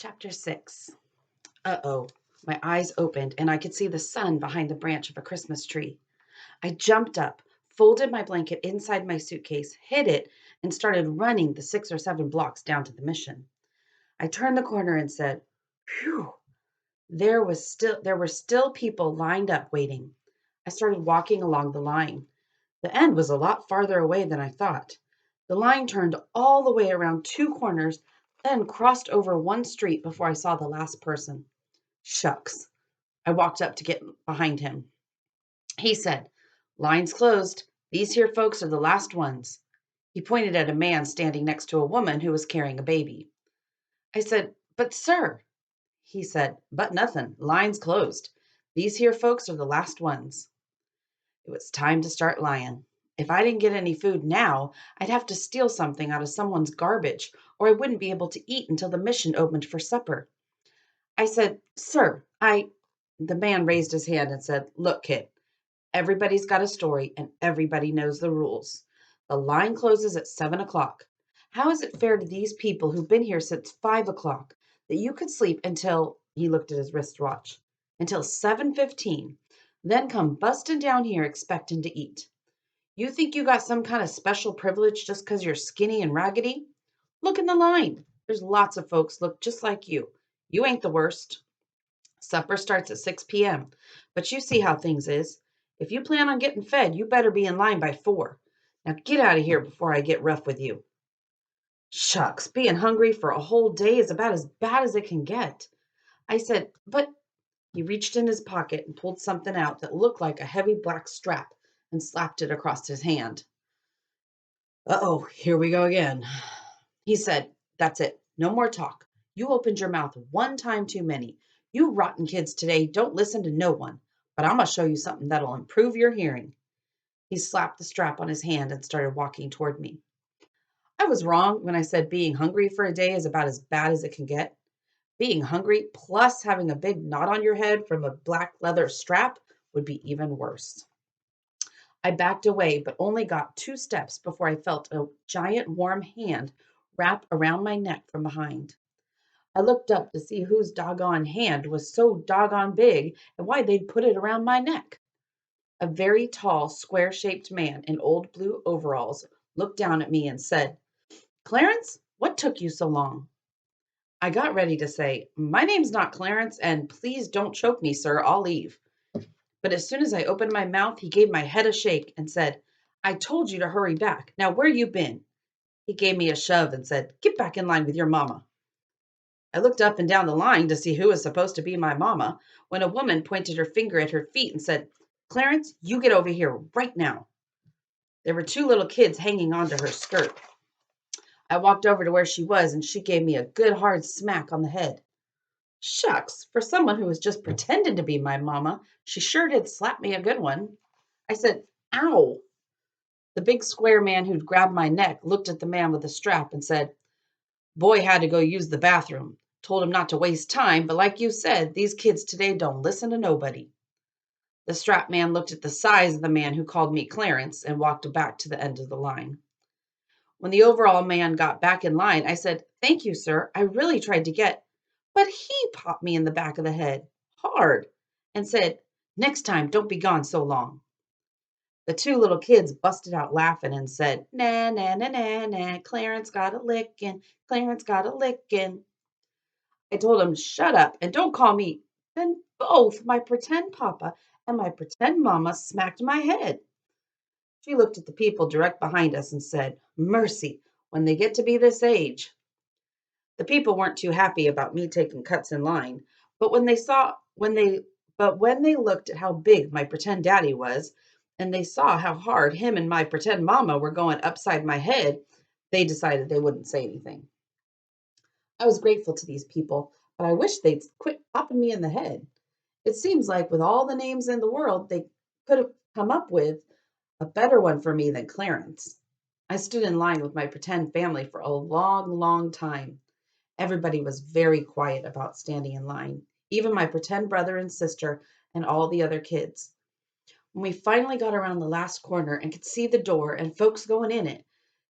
Chapter 6. Uh-oh. My eyes opened and I could see the sun behind the branch of a Christmas tree. I jumped up, folded my blanket inside my suitcase, hid it, and started running the 6 or 7 blocks down to the mission. I turned the corner and said, "Phew." There were still people lined up waiting. I started walking along the line. The end was a lot farther away than I thought. The line turned all the way around 2 corners, then crossed over one street before I saw the last person. Shucks. I walked up to get behind him. He said, "Line's closed. These here folks are the last ones." He pointed at a man standing next to a woman who was carrying a baby. I said, "But, sir." He said, "But nothing. Line's closed. These here folks are the last ones." It was time to start lying. If I didn't get any food now, I'd have to steal something out of someone's garbage, or I wouldn't be able to eat until the mission opened for supper. I said, "Sir, The man raised his hand and said, "Look, kid, everybody's got a story and everybody knows the rules. The line closes at 7 o'clock. How is it fair to these people who've been here since 5 o'clock that you could sleep until," he looked at his wristwatch, "until 7:15, then come busting down here expecting to eat? You think you got some kind of special privilege just 'cause you're skinny and raggedy? Look in the line. There's lots of folks look just like you. You ain't the worst. Supper starts at 6 p.m., but you see how things is. If you plan on getting fed, you better be in line by 4. Now get out of here before I get rough with you." Shucks, being hungry for a whole day is about as bad as it can get. I said, "But—" He reached in his pocket and pulled something out that looked like a heavy black strap and slapped it across his hand. "Uh-oh, here we go again." He said, "That's it. No more talk. You opened your mouth one time too many. You rotten kids today don't listen to no one. But I'm going to show you something that'll improve your hearing." He slapped the strap on his hand and started walking toward me. I was wrong when I said being hungry for a day is about as bad as it can get. Being hungry plus having a big knot on your head from a black leather strap would be even worse. I backed away, but only got 2 steps before I felt a giant warm hand wrap around my neck from behind. I looked up to see whose doggone hand was so doggone big and why they'd put it around my neck. A very tall, square shaped man in old blue overalls looked down at me and said, "Clarence, what took you so long?" I got ready to say, "My name's not Clarence, and please don't choke me, sir. I'll leave." But as soon as I opened my mouth, he gave my head a shake and said, "I told you to hurry back. Now, where you been?" He gave me a shove and said, "Get back in line with your mama." I looked up and down the line to see who was supposed to be my mama when a woman pointed her finger at her feet and said, "Clarence, you get over here right now." There were 2 little kids hanging onto her skirt. I walked over to where she was and she gave me a good hard smack on the head. Shucks, for someone who was just pretending to be my mama, she sure did slap me a good one. I said, "Ow." The big square man who'd grabbed my neck looked at the man with the strap and said, "Boy had to go use the bathroom. Told him not to waste time, but like you said, these kids today don't listen to nobody." The strap man looked at the size of the man who called me Clarence and walked back to the end of the line. When the overall man got back in line, I said, "Thank you, sir. I really tried to get—" But he popped me in the back of the head hard and said, "Next time, don't be gone so long." The 2 little kids busted out laughing and said, "Na, na, na, na, na, Clarence got a lickin', Clarence got a lickin'." I told him, "Shut up and don't call me." Then both my pretend papa and my pretend mama smacked my head. She looked at the people direct behind us and said, "Mercy, when they get to be this age." The people weren't too happy about me taking cuts in line, but when they looked at how big my pretend daddy was, and they saw how hard him and my pretend mama were going upside my head, they decided they wouldn't say anything. I was grateful to these people, but I wish they'd quit popping me in the head. It seems like with all the names in the world, they could have come up with a better one for me than Clarence. I stood in line with my pretend family for a long, long time. Everybody was very quiet about standing in line, even my pretend brother and sister and all the other kids. When we finally got around the last corner and could see the door and folks going in it,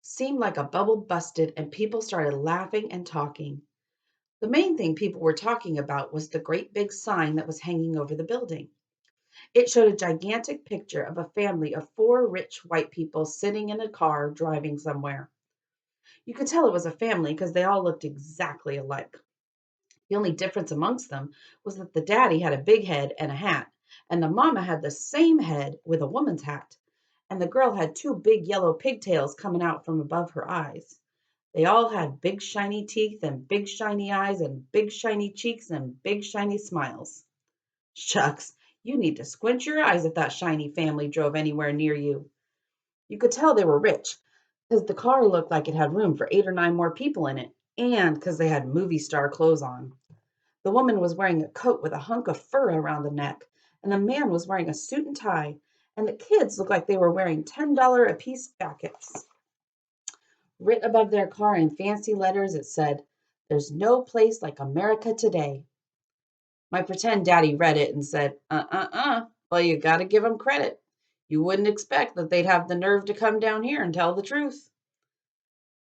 seemed like a bubble busted and people started laughing and talking. The main thing people were talking about was the great big sign that was hanging over the building. It showed a gigantic picture of a family of four rich white people sitting in a car driving somewhere. You could tell it was a family because they all looked exactly alike. The only difference amongst them was that the daddy had a big head and a hat, and the mama had the same head with a woman's hat, and the girl had two big yellow pigtails coming out from above her eyes. They all had big shiny teeth and big shiny eyes and big shiny cheeks and big shiny smiles. Shucks, you need to squint your eyes if that shiny family drove anywhere near you. You could tell they were rich because the car looked like it had room for 8 or 9 more people in it, and because they had movie star clothes on. The woman was wearing a coat with a hunk of fur around the neck, and the man was wearing a suit and tie, and the kids looked like they were wearing $10 a piece jackets. Writ above their car in fancy letters, it said, "There's no place like America today." My pretend daddy read it and said, Well, you got to give them credit. You wouldn't expect that they'd have the nerve to come down here and tell the truth.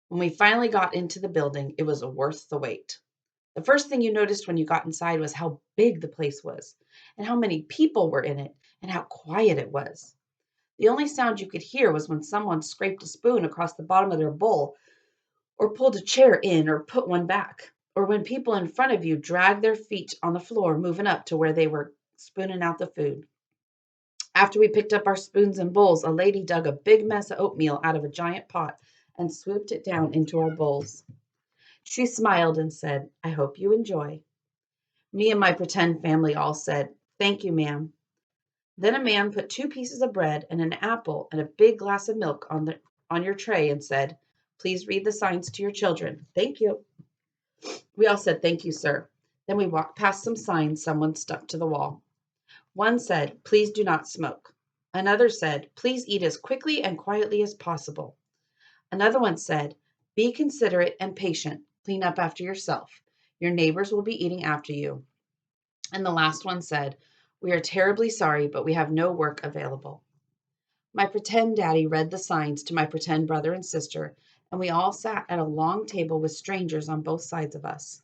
When we finally got into the building, it was worth the wait. The first thing you noticed when you got inside was how big the place was, and how many people were in it, and how quiet it was. The only sound you could hear was when someone scraped a spoon across the bottom of their bowl, or pulled a chair in or put one back, or when people in front of you dragged their feet on the floor, moving up to where they were spooning out the food. After we picked up our spoons and bowls, a lady dug a big mess of oatmeal out of a giant pot and swooped it down into our bowls. She smiled and said, "I hope you enjoy." Me and my pretend family all said, "Thank you, ma'am." Then a man put 2 pieces of bread and an apple and a big glass of milk on your tray and said, "Please read the signs to your children. Thank you." We all said, "Thank you, sir." Then we walked past some signs someone stuck to the wall. One said, "Please do not smoke." Another said, "Please eat as quickly and quietly as possible." Another one said, "Be considerate and patient. Clean up after yourself. Your neighbors will be eating after you." And the last one said, "We are terribly sorry, but we have no work available." My pretend daddy read the signs to my pretend brother and sister, and we all sat at a long table with strangers on both sides of us.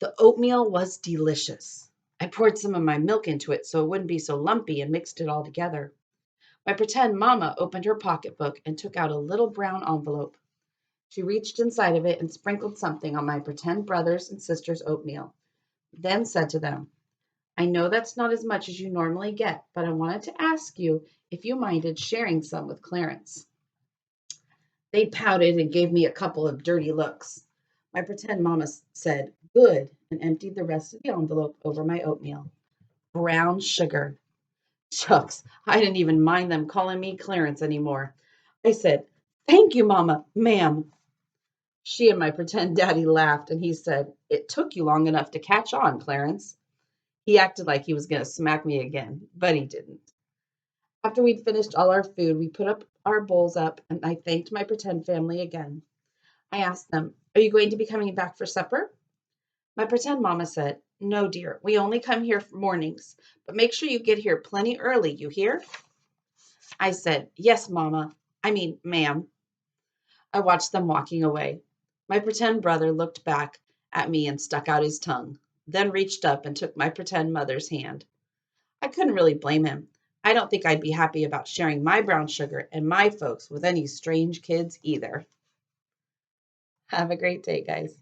The oatmeal was delicious. I poured some of my milk into it so it wouldn't be so lumpy and mixed it all together. My pretend mama opened her pocketbook and took out a little brown envelope. She reached inside of it and sprinkled something on my pretend brothers and sisters' oatmeal, then said to them, "I know that's not as much as you normally get, but I wanted to ask you if you minded sharing some with Clarence." They pouted and gave me a couple of dirty looks. My pretend mama said, "Good," and emptied the rest of the envelope over my oatmeal. Brown sugar. Shucks, I didn't even mind them calling me Clarence anymore. I said, "Thank you, Mama, ma'am." She and my pretend daddy laughed, and he said, "It took you long enough to catch on, Clarence." He acted like he was going to smack me again, but he didn't. After we'd finished all our food, we put up our bowls up, and I thanked my pretend family again. I asked them, "Are you going to be coming back for supper?" My pretend mama said, "No, dear, we only come here for mornings, but make sure you get here plenty early, you hear?" I said, "Yes, ma'am." I watched them walking away. My pretend brother looked back at me and stuck out his tongue, then reached up and took my pretend mother's hand. I couldn't really blame him. I don't think I'd be happy about sharing my brown sugar and my folks with any strange kids either. Have a great day, guys.